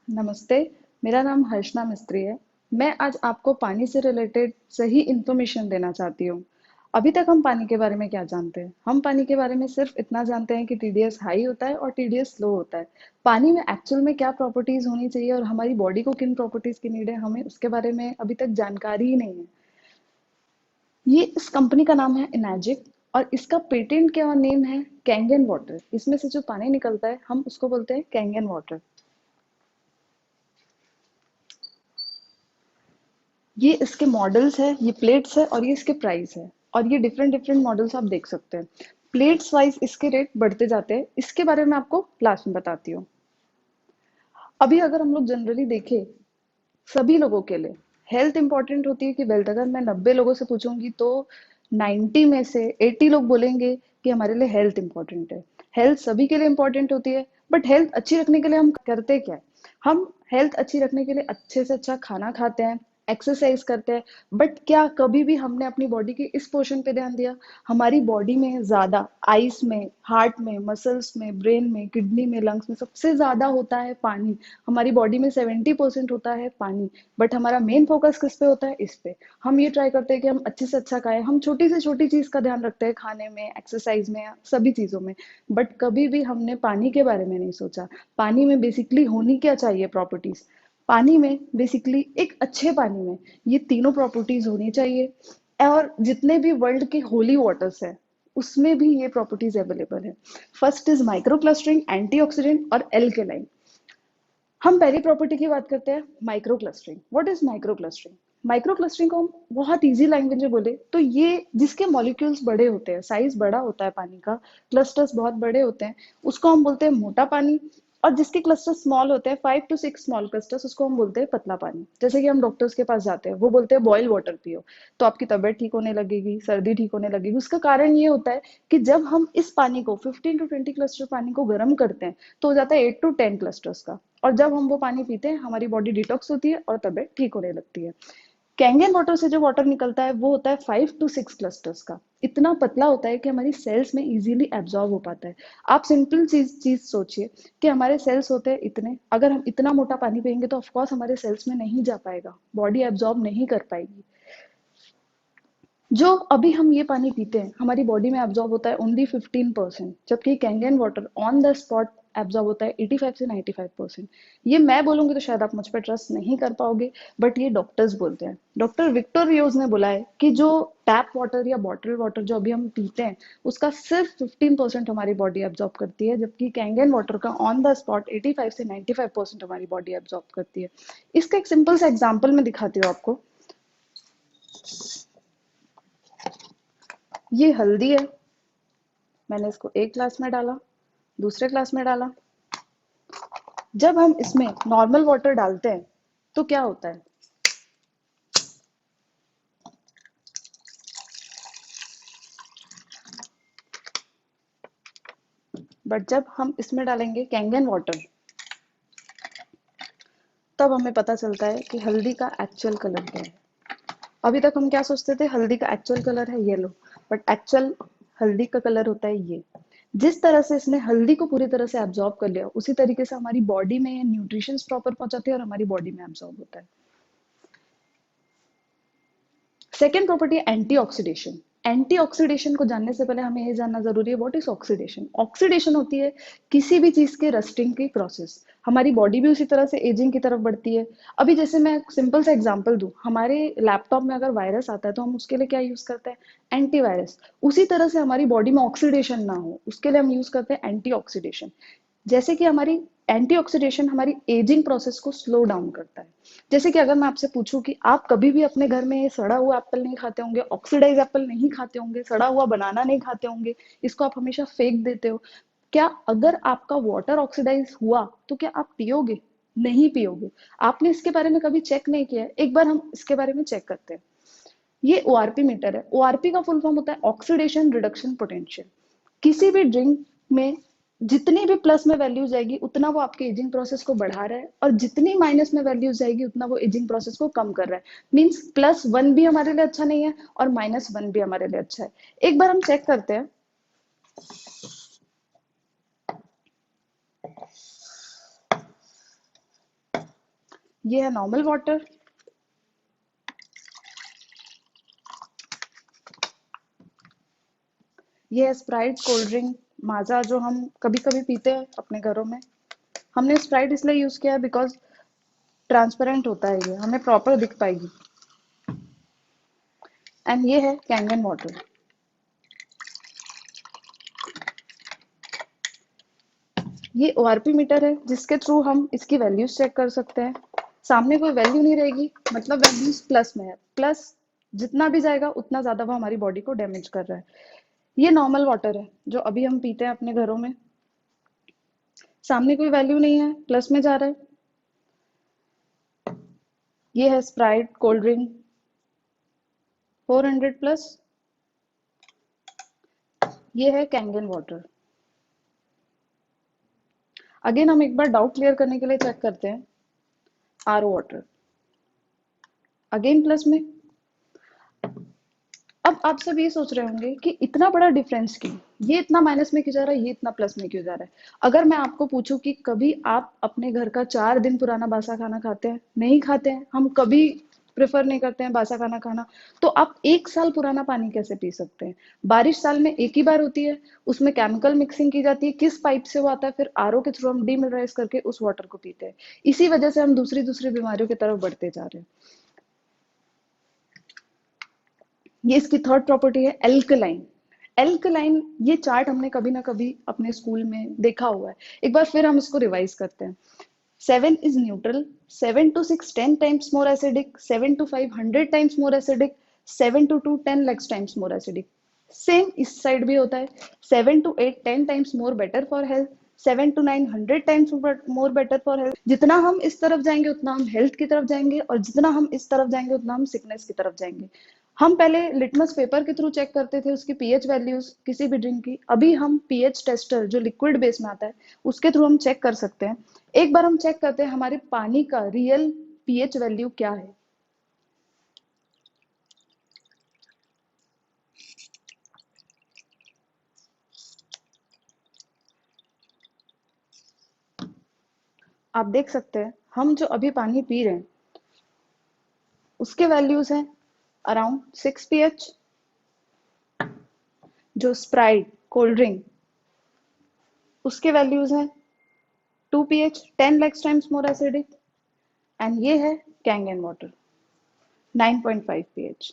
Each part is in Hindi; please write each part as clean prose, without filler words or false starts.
नमस्ते, मेरा नाम हर्षना मिस्त्री है। मैं आज आपको पानी से रिलेटेड सही इन्फॉर्मेशन देना चाहती हूँ। अभी तक हम पानी के बारे में क्या जानते हैं? हम पानी के बारे में सिर्फ इतना जानते हैं कि टीडीएस हाई होता है और टीडीएस लो होता है। पानी में एक्चुअल में क्या प्रॉपर्टीज होनी चाहिए और हमारी बॉडी को किन प्रॉपर्टीज की नीड है, हमें उसके बारे में अभी तक जानकारी ही नहीं है। ये इस कंपनी का नाम है इनर्जिक और इसका पेटेंट क्या नेम है कैंगन वाटर। इसमें से जो पानी निकलता है हम उसको बोलते हैं कैंगन वाटर। ये इसके मॉडल्स है, ये प्लेट्स है और ये इसके प्राइस है। और ये डिफरेंट डिफरेंट मॉडल्स आप देख सकते हैं। प्लेट्स वाइज इसके रेट बढ़ते जाते हैं, इसके बारे में आपको लास्ट में बताती हूँ। अभी अगर हम लोग जनरली देखें, सभी लोगों के लिए हेल्थ इंपॉर्टेंट होती है कि वेल्थ। अगर मैं 90 लोगों से पूछूंगी तो 90 में से 80 लोग बोलेंगे कि हमारे लिए हेल्थ इंपॉर्टेंट है। हेल्थ सभी के लिए इंपॉर्टेंट होती है, बट हेल्थ अच्छी रखने के लिए हम करते क्या है? हम हेल्थ अच्छी रखने के लिए अच्छे से अच्छा खाना खाते हैं, एक्सरसाइज करते हैं। बट क्या कभी भी हमने अपनी बॉडी के इस पोर्शन पे ध्यान दिया? हमारी बॉडी में ज्यादा आइस में, हार्ट में, मसल्स में, ब्रेन में, किडनी में, लंग्स में सबसे ज्यादा होता है पानी। हमारी बॉडी में 70% होता है पानी। बट हमारा मेन फोकस किस पे होता है? इस पे। हम ये ट्राई करते हैं कि हम अच्छे से अच्छा खाएं, हम छोटी से छोटी चीज का ध्यान रखते हैं खाने में, एक्सरसाइज में, सभी चीजों में। बट कभी भी हमने पानी के बारे में नहीं सोचा। पानी में बेसिकली होनी क्या चाहिए प्रॉपर्टीज? पानी में बेसिकली, एक अच्छे पानी में ये तीनों प्रॉपर्टीज होनी चाहिए। और जितने भी वर्ल्ड के होली वाटर्स है उसमें भी ये प्रॉपर्टीज अवेलेबल है। First is micro clustering, antioxidant और एल्केलाइन। हम पहली प्रॉपर्टी की बात करते हैं, micro clustering. What is micro clustering? Micro clustering को हम बहुत इजी लैंग्वेज में बोले तो ये जिसके मॉलिक्यूल्स बड़े होते हैं, साइज बड़ा होता है पानी का, क्लस्टर्स बहुत बड़े होते हैं, उसको हम बोलते हैं मोटा पानी। और जिसके क्लस्टर स्मॉल होते हैं, 5 to 6 स्मॉल क्लस्टर्स, उसको हम बोलते हैं पतला पानी। जैसे कि हम डॉक्टर्स के पास जाते हैं, वो बोलते हैं बॉयल वाटर पियो, तो आपकी तबीयत ठीक होने लगेगी, सर्दी ठीक होने लगेगी। उसका कारण ये होता है कि जब हम इस पानी को 15 to 20 क्लस्टर पानी को गर्म करते हैं तो हो जाता है 8 to 10 क्लस्टर्स का। और जब हम वो पानी पीते हैं हमारी बॉडी डिटॉक्स होती है और तबीयत ठीक होने लगती है। कैंगन वाटर से जो वाटर निकलता है वो होता है 5 to 6 क्लस्टर्स का। इतना पतला होता है कि हमारी सेल्स में इजीली एब्जॉर्ब हो पाता है। आप सिंपल चीज चीज सोचिए कि हमारे सेल्स होते हैं इतने, अगर हम इतना मोटा पानी पियेंगे तो ऑफकोर्स हमारे सेल्स में नहीं जा पाएगा, बॉडी एब्जॉर्ब नहीं कर पाएगी। जो अभी हम ये पानी पीते हैं हमारी बॉडी में एब्जॉर्ब होता है ओनली 15%, जबकि Kangen water on the spot absorb होता है 85 से 95%। ये मैं बोलूंगी तो शायद आप मुझ पर ट्रस्ट नहीं कर पाओगे, बट ये डॉक्टर्स बोलते हैं। डॉक्टर विक्टर रियोज ने बोला है कि जो टैप वाटर या बॉटल वाटर जो अभी हम पीते हैं उसका सिर्फ 15% हमारी बॉडी एब्जॉर्ब करती है, जबकि कैंगन वाटर का ऑन द स्पॉट 85 से 95% हमारी बॉडी एब्जॉर्ब करती है। इसका एक सिंपल सा एग्जाम्पल मैं दिखाती हूँ आपको। ये हल्दी है, मैंने इसको एक ग्लास में डाला, दूसरे ग्लास में डाला। जब हम इसमें नॉर्मल वाटर डालते हैं तो क्या होता है? बट जब हम इसमें डालेंगे कैंगन वाटर तब हमें पता चलता है कि हल्दी का एक्चुअल कलर क्या है। अभी तक हम क्या सोचते थे? हल्दी का एक्चुअल कलर है येलो, बट एक्चुअल हल्दी का कलर होता है ये। जिस तरह से इसने हल्दी को पूरी तरह से एब्जॉर्ब कर लिया उसी तरीके से हमारी बॉडी में न्यूट्रिशन प्रॉपर पहुंचाती है और हमारी बॉडी में एब्जॉर्ब होता है। सेकेंड प्रॉपर्टी है एंटीऑक्सीडेशन। एंटीऑक्सीडेशन को जानने से पहले हमें ये जानना जरूरी है व्हाट इज ऑक्सीडेशन। ऑक्सीडेशन होती है किसी भी चीज के रस्टिंग की प्रोसेस। हमारी बॉडी भी उसी तरह से एजिंग की तरफ बढ़ती है। अभी जैसे मैं सिंपल सा एग्जांपल दूं, हमारे लैपटॉप में अगर वायरस आता है तो हम उसके लिए क्या यूज करते हैं? एंटीवायरस। उसी तरह से हमारी बॉडी में ऑक्सीडेशन ना हो उसके लिए हम यूज करते हैं एंटीऑक्सीडेशन। जैसे कि हमारी एंटीऑक्सीडेशन हमारी एजिंग प्रोसेस को स्लो डाउन करता है। जैसे कि अगर मैं आपसे पूछूं कि आप कभी भी अपने घर में सड़ा हुआ एप्पल नहीं खाते होंगे, ऑक्सीडाइज एप्पल नहीं खाते होंगे, सड़ा हुआ बनाना नहीं खाते होंगे, इसको आप हमेशा फेंक देते हो। क्या अगर आपका वाटर ऑक्सीडाइज हुआ तो क्या आप पियोगे? नहीं पियोगे। आपने इसके बारे में कभी चेक नहीं किया है? एक बार हम इसके बारे में चेक करते हैं। ये ओआरपी मीटर है। ओआरपी का फुल फॉर्म होता है ऑक्सीडेशन रिडक्शन पोटेंशियल। किसी भी ड्रिंक में जितनी भी प्लस में वैल्यू जाएगी उतना वो आपके एजिंग प्रोसेस को बढ़ा रहा है, और जितनी माइनस में वैल्यू जाएगी उतना वो एजिंग प्रोसेस को कम कर रहा है। मींस +1 भी हमारे लिए अच्छा नहीं है और -1 भी हमारे लिए अच्छा है। एक बार हम चेक करते हैं। ये है नॉर्मल वाटर, ये है स्प्राइट, कोल्ड ड्रिंक, माजा जो हम कभी कभी पीते हैं अपने घरों में। हमने स्प्राइट इसलिए यूज किया है बिकॉज ट्रांसपेरेंट होता है, ये हमें प्रॉपर दिख पाएगी। एंड ये है कैंगन वाटर। ये ओआरपी मीटर है जिसके थ्रू हम इसकी वैल्यूज चेक कर सकते हैं। सामने कोई वैल्यू नहीं रहेगी, मतलब वैल्यूज प्लस में है, प्लस जितना भी जाएगा उतना ज्यादा वो हमारी बॉडी को डैमेज कर रहा है। ये नॉर्मल वाटर है जो अभी हम पीते हैं अपने घरों में, सामने कोई वैल्यू नहीं है, प्लस में जा रहा है। ये है स्प्राइट कोल्ड ड्रिंक 400 प्लस। ये है कैंगन वाटर। अगेन हम एक बार डाउट क्लियर करने के लिए चेक करते हैं। आरओ वाटर अगेन प्लस में। अब आप सब ये सोच रहे होंगे कि इतना बड़ा डिफरेंस क्यों, ये इतना माइनस में क्यों जा रहा है, ये इतना प्लस में क्यों जा रहा है। अगर मैं आपको पूछूं कि कभी आप अपने घर का 4 दिन पुराना बासा खाना खाते हैं? नहीं खाते हैं, हम कभी प्रेफर नहीं करते हैं बासा खाना खाना। तो आप 1 साल पुराना पानी कैसे पी सकते हैं? बारिश साल में एक ही बार होती है, उसमें केमिकल मिक्सिंग की जाती है, किस पाइप से वो आता है, फिर आरओ के थ्रू हम डीमिनरलाइज करके उस वाटर को पीते हैं। इसी वजह से हम दूसरी दूसरी बीमारियों की तरफ बढ़ते जा रहे हैं। ये इसकी थर्ड प्रॉपर्टी है एल्कलाइन। एल्कलाइन, ये चार्ट हमने कभी ना कभी अपने स्कूल में देखा हुआ है, एक बार फिर हम इसको रिवाइज करते हैं। 7 is neutral, 7 to 6 10 times more acidic, 7 to 5 100 times more acidic, 7 to 2 10 lakhs times more acidic। Same इस साइड भी होता है, 7 to 8 10 times more better for health, 7 to 9 100 times more better for health। जितना हम इस तरफ जाएंगे उतना हम हेल्थ की तरफ जाएंगे, और जितना हम इस तरफ जाएंगे उतना हम सिकनेस की तरफ जाएंगे। हम पहले लिटमस पेपर के थ्रू चेक करते थे उसकी पीएच वैल्यूज किसी भी ड्रिंक की, अभी हम पीएच टेस्टर जो लिक्विड बेस में आता है उसके थ्रू हम चेक कर सकते हैं। एक बार हम चेक करते हैं हमारे पानी का रियल पीएच वैल्यू क्या है। आप देख सकते हैं हम जो अभी पानी पी रहे हैं उसके वैल्यूज हैं अराउंड 6 pH। जो स्प्राइट कोल्ड ड्रिंक उसके वैल्यूज हैं 2 pH, 10 lakhs times more acidic। And ये है कैंगन वाटर 9.5 pH।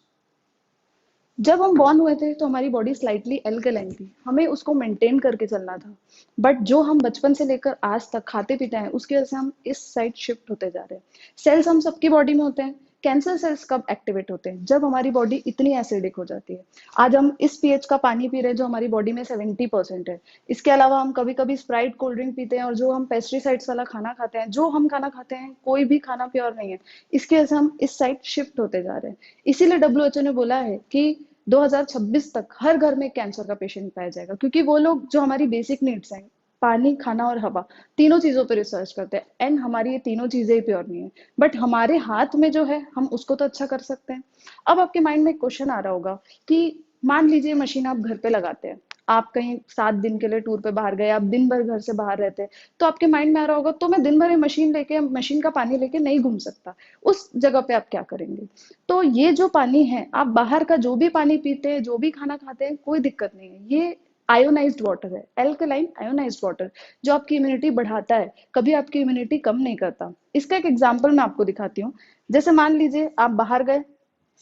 जब हम बॉर्न हुए थे तो हमारी बॉडी स्लाइटली एल्कलाइन थी, हमें उसको मेंटेन करके चलना था। बट जो हम बचपन से लेकर आज तक खाते पीते हैं उसकी वजह से हम इस साइड शिफ्ट होते जा रहे हैं। सेल्स हम सबकी बॉडी में होते हैं, कैंसर सेल्स कब एक्टिवेट होते हैं? जब हमारी बॉडी इतनी एसिडिक हो जाती है। आज हम इस पीएच का पानी पी रहे हैं जो हमारी बॉडी में 70% है। इसके अलावा हम कभी कभी स्प्राइट कोल्ड ड्रिंक पीते हैं, और जो हम पेस्टिसाइड्स वाला खाना खाते हैं, जो हम खाना खाते हैं कोई भी खाना प्योर नहीं है। इसकी वजह से हम इस साइड शिफ्ट होते जा रहे हैं। इसीलिए डब्ल्यूएचओ ने बोला है कि 2026 तक हर घर में कैंसर का पेशेंट पाया जाएगा, क्योंकि वो लोग जो हमारी बेसिक नीड्स हैं, पानी खाना और हवा, तीनों चीजों पर रिसर्च करते हैं। एंड हमारी ये तीनों चीजें ही प्योर नहीं है, बट हमारे हाथ में जो है हम उसको तो अच्छा कर सकते हैं। अब आपके माइंड में एक क्वेश्चन आ रहा होगा कि मान लीजिए मशीन आप घर पे लगाते हैं, आप कहीं 7 दिन के लिए टूर पे बाहर गए, आप दिन भर घर से बाहर रहते हैं, तो आपके माइंड में आ रहा होगा तो मैं दिन भर ये मशीन लेके मशीन का पानी लेके नहीं घूम सकता, उस जगह पे आप क्या करेंगे? तो ये जो पानी है, आप बाहर का जो भी पानी पीते हैं, जो भी खाना खाते हैं, कोई दिक्कत नहीं है, ये आयोनाइज्ड वाटर है, एल्कलाइन आयोनाइज्ड वाटर, जो आपकी इम्यूनिटी बढ़ाता है, कभी आपकी इम्यूनिटी कम नहीं करता। इसका एक एग्जांपल मैं आपको दिखाती हूँ। जैसे मान लीजिए आप बाहर गए,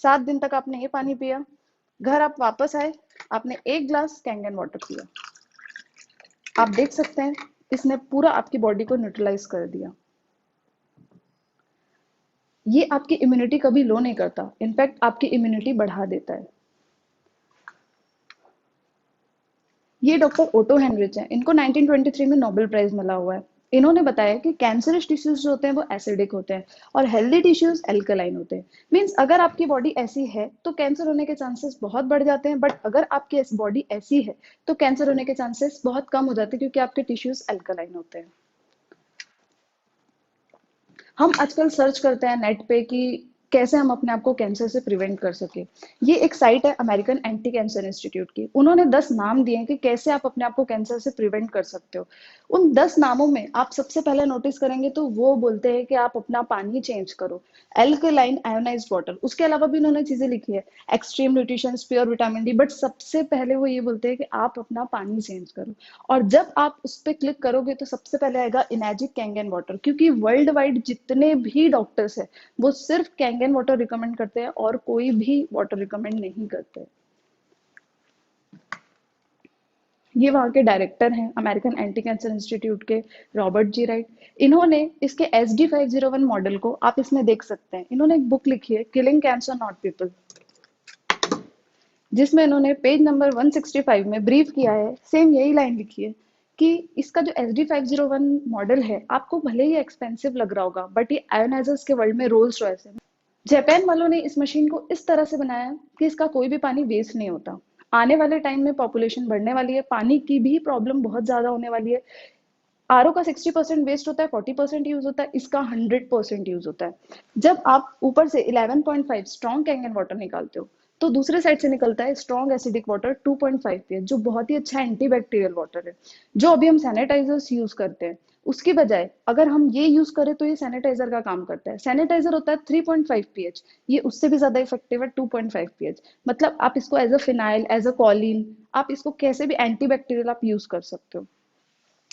7 दिन तक आपने ये पानी पिया, घर आप वापस आए, आपने एक ग्लास कैंगन वाटर पिया, आप देख सकते हैं इसने पूरा आपकी बॉडी को न्यूट्रलाइज कर दिया। ये आपकी इम्यूनिटी कभी लो नहीं करता, इनफैक्ट आपकी इम्यूनिटी बढ़ा देता है। ये डॉक्टर ओटो हेनरिच हैं, इनको 1923 में नोबेल प्राइज मिला हुआ है। इन्होंने बताया कि कैंसरस टिश्यूज जो होते हैं वो एसिडिक होते हैं और हेल्दी टिश्यूज एल्कलाइन होते हैं। मींस अगर आपकी बॉडी ऐसी है तो कैंसर होने के चांसेस बहुत बढ़ जाते हैं, बट अगर आपकी बॉडी ऐसी है तो कैंसर होने के चांसेस बहुत कम हो जाते हैं, क्योंकि आपके टिश्यूज एल्कलाइन होते हैं। हम आजकल सर्च करते हैं नेट पे कि कैसे हम अपने आप को कैंसर से प्रिवेंट कर सके। ये एक साइट है अमेरिकन एंटी कैंसर इंस्टीट्यूट की, उन्होंने 10 नाम दिए हैं कि कैसे आप अपने आप को कैंसर से प्रिवेंट कर सकते हो। उन 10 नामों में आप सबसे पहले नोटिस करेंगे तो वो बोलते हैं कि आप अपना पानी चेंज करो, एल्कलाइन आयोनाइज्ड वाटर। उसके अलावा भी उन्होंने चीजें लिखी है, extreme nutrition, pure vitamin D, but सबसे पहले वो ये बोलते हैं कि आप अपना पानी चेंज करो। और जब आप उस पर क्लिक करोगे तो सबसे पहले आएगा इमेजिक कैंगन वाटर, क्योंकि वर्ल्ड वाइड जितने भी डॉक्टर्स हैं वो सिर्फ कैंगन वाटर रिकमेंड करते हैं और कोई भी वाटर रिकमेंड नहीं करते। ये वहाँ के डायरेक्टर हैं अमेरिकन एंटी कैंसर इंस्टीट्यूट के, रॉबर्ट जी राइट। इन्होंने इसके SD501 मॉडल को आप इसमें देख सकते हैं, इन्होंने एक बुक लिखी है किलिंग कैंसर नॉट पीपल, जिसमें इन्होंने पेज नंबर 165 में ब्रीफ किया है, सेम यही लाइन लिखी है कि इसका जो SD501 मॉडल है आपको भले ही एक्सपेंसिव लग रहा होगा बट ये आयोनाइजर्स के वर्ल्ड में रोल्स रॉयस है। जापान वालों ने इस मशीन को इस तरह से बनाया कि इसका कोई भी पानी वेस्ट नहीं होता। आने वाले टाइम में पॉपुलेशन बढ़ने वाली है, पानी की भी प्रॉब्लम बहुत ज्यादा होने वाली है। आरओ का 60% वेस्ट होता है, 40% यूज होता है, इसका 100% यूज होता है। जब आप ऊपर से 11.5 स्ट्रॉन्ग कैंगन वाटर निकालते हो तो दूसरे साइड से निकलता है स्ट्रॉन्ग एसिडिक वाटर 2.5 pH, जो बहुत ही अच्छा एंटीबैक्टीरियल वाटर है, जो अभी हम सैनिटाइजर्स यूज करते हैं उसकी बजाय अगर हम ये यूज करें तो ये सैनिटाइजर का काम करता है। सैनिटाइजर होता है 3.5 pH, ये उससे भी ज्यादा इफेक्टिव है 2.5 pH। मतलब आप इसको as a phenyl, as a कॉलिन, आप इसको कैसे भी एंटीबैक्टीरियल आप यूज कर सकते हो।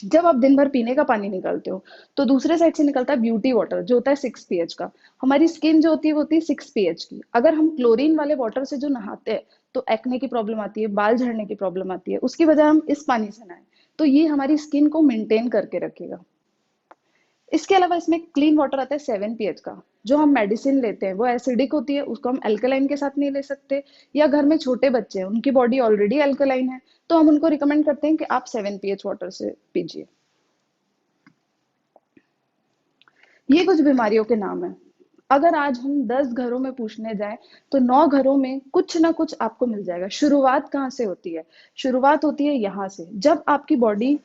जब आप दिन भर पीने का पानी निकालते हो तो दूसरे साइड से निकलता है ब्यूटी वाटर, जो होता है 6 pH का। हमारी स्किन जो होती है वो होती है 6 pH की। अगर हम क्लोरीन वाले वाटर से जो नहाते हैं तो एक्ने की प्रॉब्लम आती है, बाल झड़ने की प्रॉब्लम आती है, उसकी वजह हम इस पानी से नहाए तो ये हमारी स्किन को मेंटेन करके रखेगा। इसके अलावा इसमें क्लीन वाटर आता है 7 pH का। जो हम मेडिसिन लेते हैं वो एसिडिक होती है, उसको हम अल्कलाइन के साथ नहीं ले सकते, या घर में छोटे बच्चे हैं उनकी बॉडी ऑलरेडी अल्कलाइन है तो हम उनको रिकमेंड करते हैं कि आप 7 pH वाटर से पीजिए। ये कुछ बीमारियों के नाम है। अगर आज हम 10 घरों में पूछने जाएं तो 9 घरों में कुछ ना कुछ आपको मिल जाएगा। शुरुआत कहाँ से होती है? शुरुआत होती है यहाँ से, जब आपकी बॉडी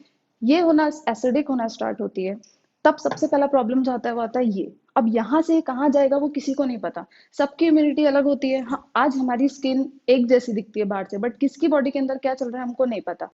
ये होना, एसिडिक होना स्टार्ट होती है, तब सबसे पहला प्रॉब्लम जो आता है वो आता है ये। अब यहाँ से कहाँ जाएगा वो किसी को नहीं पता, सबकी इम्यूनिटी अलग होती है। हाँ, आज हमारी स्किन एक जैसी दिखती है बाहर से, बट किसकी बॉडी के अंदर क्या चल रहा है हमको नहीं पता।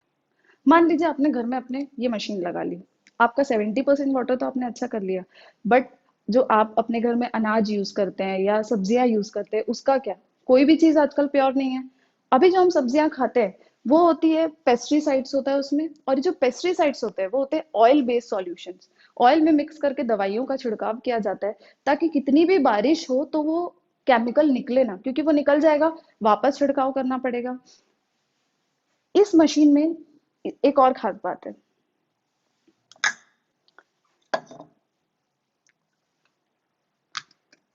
मान लीजिए आपने घर में अपने ये मशीन लगा ली, आपका 70% वाटर तो आपने अच्छा कर लिया, बट जो आप अपने घर में अनाज यूज करते हैं या सब्जियां यूज करते हैं उसका क्या? कोई भी चीज आजकल प्योर नहीं है। अभी जो हम सब्जियां खाते हैं वो होती है पेस्टिसाइड्स होता है उसमें, और जो पेस्टिसाइड्स होते हैं वो होते हैं ऑयल बेस्ड सॉल्यूशंस। ऑयल में मिक्स करके दवाइयों का छिड़काव किया जाता है ताकि कितनी भी बारिश हो तो वो केमिकल निकले ना, क्योंकि वो निकल जाएगा वापस छिड़काव करना पड़ेगा। इस मशीन में एक और खास बात है,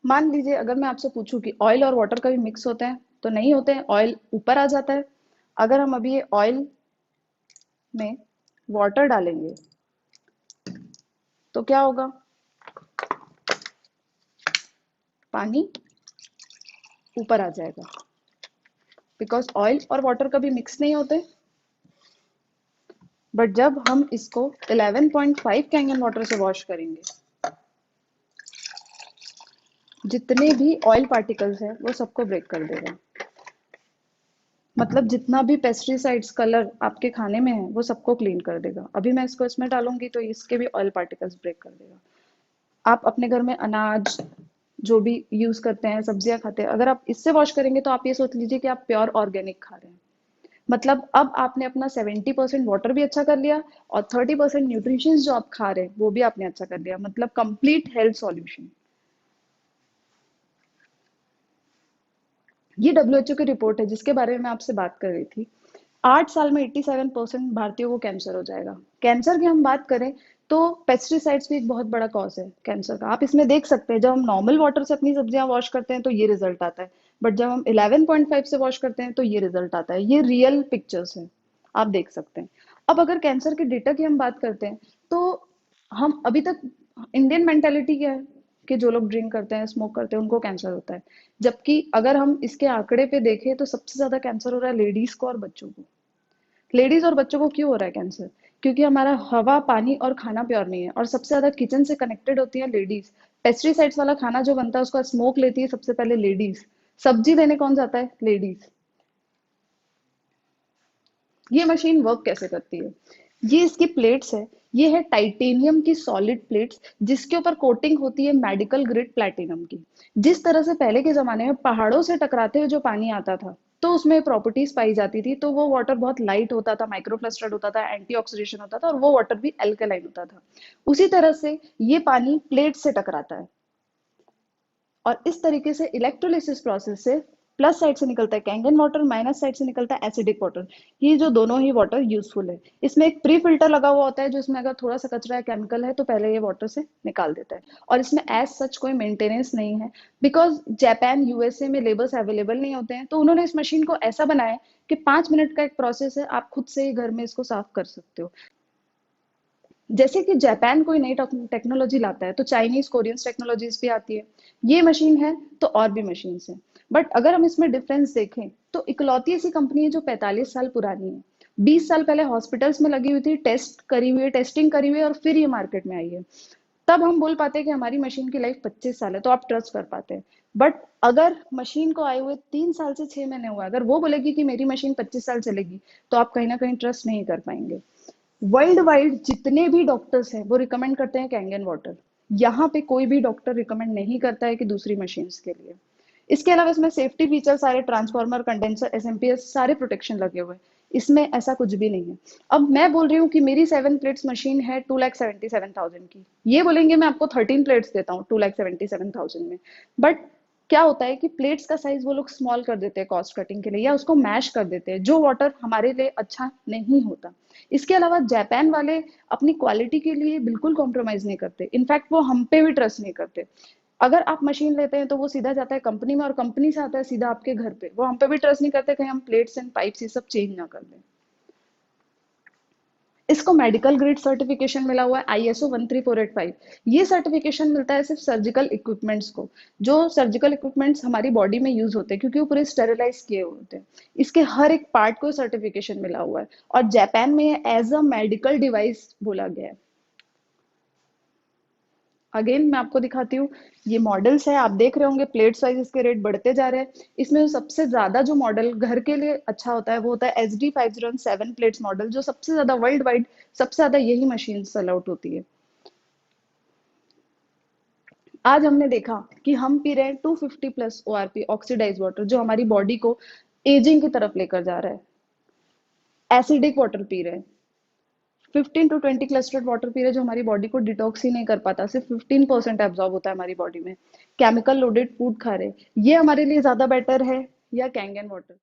मान लीजिए अगर मैं आपसे पूछूं कि ऑयल और वाटर कभी मिक्स होते हैं, तो नहीं होते हैं, ऑयल ऊपर आ जाता है। अगर हम अभी ये ऑयल में वाटर डालेंगे तो क्या होगा? पानी ऊपर आ जाएगा, बिकॉज ऑयल और वाटर कभी मिक्स नहीं होते। बट जब हम इसको 11.5 कैंगन वाटर से वॉश करेंगे, जितने भी ऑयल पार्टिकल्स हैं वो सबको ब्रेक कर देगा। मतलब जितना भी पेस्टिसाइड्स कलर आपके खाने में है वो सबको क्लीन कर देगा। अभी मैं इसको इसमें डालूंगी तो इसके भी ऑयल पार्टिकल्स ब्रेक कर देगा। आप अपने घर में अनाज जो भी यूज करते हैं, सब्जियां खाते हैं, अगर आप इससे वॉश करेंगे तो आप ये सोच लीजिए कि आप प्योर ऑर्गेनिक खा रहे हैं। मतलब अब आपने अपना 70% वाटर भी अच्छा कर लिया और 30% न्यूट्रिशन जो आप खा रहे हैं वो भी आपने अच्छा कर लिया। मतलब कंप्लीट हेल्थ सॉल्यूशन। ये डब्ल्यूएचओ की रिपोर्ट है जिसके बारे में मैं आपसे बात कर रही थी। 8 साल में 87% भारतीयों को कैंसर हो जाएगा। कैंसर की हम बात करें तो पेस्टिसाइड्स भी एक बहुत बड़ा कॉज है कैंसर का। आप इसमें देख सकते हैं, जब हम नॉर्मल वाटर से अपनी सब्जियां वॉश करते हैं तो ये रिजल्ट आता है, बट जब हम 11.5 से वॉश करते हैं तो ये रिजल्ट आता है। ये रियल पिक्चर्स हैं, आप देख सकते हैं। अब अगर कैंसर के डेटा की हम बात करते हैं तो हम अभी तक, इंडियन मेंटेलिटी क्या है कि जो लोग ड्रिंक करते हैं, स्मोक करते हैं, उनको कैंसर होता है। जबकि अगर हम इसके आंकड़े पे देखें तो सबसे ज्यादा कैंसर हो रहा है लेडीज को और बच्चों को। लेडीज और बच्चों को क्यों हो रहा है कैंसर? क्योंकि हमारा हवा, पानी और खाना प्योर नहीं है, और सबसे ज्यादा किचन से कनेक्टेड होती है लेडीज। पेस्टिसाइड्स वाला खाना जो बनता है उसका स्मोक लेती है सबसे पहले लेडीज। सब्जी देने कौन जाता है? लेडीज। ये मशीन वर्क कैसे करती है? ये इसकी प्लेट्स है। ये है टाइटेनियम की सॉलिड प्लेट्स जिसके ऊपर कोटिंग होती है मेडिकल ग्रेड प्लैटिनम की। जिस तरह से पहले के जमाने में पहाड़ों से टकराते हुए जो पानी आता था तो उसमें प्रॉपर्टीज पाई जाती थी, तो वो वाटर बहुत लाइट होता था, माइक्रोफ्लस्टर्ड होता था, एंटीऑक्सीडेशन होता था और वो वाटर भी अल्कलाइन होता था। उसी तरह से ये पानी प्लेट से टकराता है और इस तरीके से इलेक्ट्रोलिसिस प्रोसेस से प्लस साइड से निकलता है कैंगन वाटर, माइनस साइड से निकलता है एसिडिक वाटर। ये जो दोनों ही वाटर यूजफुल है। इसमें एक प्री फिल्टर लगा हुआ होता है जो इसमें अगर थोड़ा सा कचरा या केमिकल है तो पहले ये वाटर से निकाल देता है। और इसमें एज सच कोई मेंटेनेंस नहीं है, बिकॉज जापान यूएसए में लेबर्स अवेलेबल नहीं होते हैं, तो उन्होंने इस मशीन को ऐसा बनाया है कि 5 मिनट का एक प्रोसेस है, आप खुद से ही घर में इसको साफ कर सकते हो। जैसे कि जापान कोई नई टेक्नोलॉजी लाता है तो चाइनीज कोरियंस टेक्नोलॉजीज भी आती है। ये मशीन है तो और भी मशीन है। बट अगर हम इसमें डिफरेंस देखें तो इकलौती ऐसी कंपनी है जो 45 साल पुरानी है। 20 साल पहले हॉस्पिटल्स में लगी हुई थी, टेस्ट करी हुई है, टेस्टिंग करी हुई है और फिर ये मार्केट में आई है। तब हम बोल पाते हैं कि हमारी मशीन की लाइफ 25 साल है, तो आप ट्रस्ट कर पाते हैं। बट अगर मशीन को आए हुए 3 साल से 6 महीने हुआ, अगर वो बोलेगी कि मेरी मशीन 25 साल चलेगी, तो आप कहीं ना कहीं ट्रस्ट नहीं कर पाएंगे। वर्ल्ड वाइड जितने भी डॉक्टर्स हैं वो रिकमेंड करते हैं कैंगन वाटर। यहाँ पे कोई भी डॉक्टर रिकमेंड नहीं करता है कि दूसरी मशीन्स के लिए। इसके अलावा इसमें सेफ्टी फीचर सारे, ट्रांसफार्मर, कंडेंसर, एसएमपीएस, सारे प्रोटेक्शन लगे हुए हैं। इसमें ऐसा कुछ भी नहीं है। अब मैं बोल रही हूँ कि मेरी 7 प्लेट्स मशीन है 2,77,000 की, ये बोलेंगे मैं आपको 13 प्लेट्स देता हूँ 2,77,000 में। बट क्या होता है कि प्लेट्स का साइज वो लोग स्मॉल कर देते हैं कॉस्ट कटिंग के लिए, या उसको मैश कर देते हैं, जो वाटर हमारे लिए अच्छा नहीं होता। इसके अलावा जापान वाले अपनी क्वालिटी के लिए बिल्कुल कॉम्प्रोमाइज नहीं करते, इनफैक्ट वो हम पे भी ट्रस्ट नहीं करते। अगर आप मशीन लेते हैं तो वो सीधा जाता है कंपनी में और कंपनी से आता है सीधा आपके घर पे। वो हम पे भी ट्रस्ट नहीं करते कहीं हम प्लेट्स एंड पाइप्स ये सब चेंज ना कर दें। इसको मेडिकल ग्रेड सर्टिफिकेशन मिला हुआ है आईएसओ 13485। ये सर्टिफिकेशन मिलता है सिर्फ सर्जिकल इक्विपमेंट्स को, जो सर्जिकल इक्विपमेंट्स हमारी बॉडी में यूज होते हैं क्योंकि वो पूरे स्टेरिलाइज किए हुए होते हैं। इसके हर एक पार्ट को सर्टिफिकेशन मिला हुआ है और जापान में एज अ मेडिकल डिवाइस बोला गया है। अगेन मैं आपको दिखाती हूँ, ये मॉडल्स है, आप देख रहे होंगे प्लेट्स वाइज इसके रेट बढ़ते जा रहे हैं। इसमें सबसे ज्यादा जो मॉडल घर के लिए अच्छा होता है वो होता है SD 507 प्लेट्स मॉडल, जो सबसे ज्यादा वर्ल्ड वाइड सबसे ज्यादा यही मशीन सेल आउट होती है। आज हमने देखा कि हम पी रहे हैं 250+ ORP ऑक्सीडाइज वाटर, जो हमारी बॉडी को एजिंग की तरफ लेकर जा रहा है। एसिडिक वाटर पी रहे हैं, 15 to 20 क्लस्टर्ड वाटर पी रहे हैं जो हमारी बॉडी को डिटॉक्स ही नहीं कर पाता, सिर्फ 15% एब्जॉर्ब होता है हमारी बॉडी में। केमिकल लोडेड फूड खा रहे हैं, ये हमारे लिए ज्यादा बेटर है या कैंगन वाटर?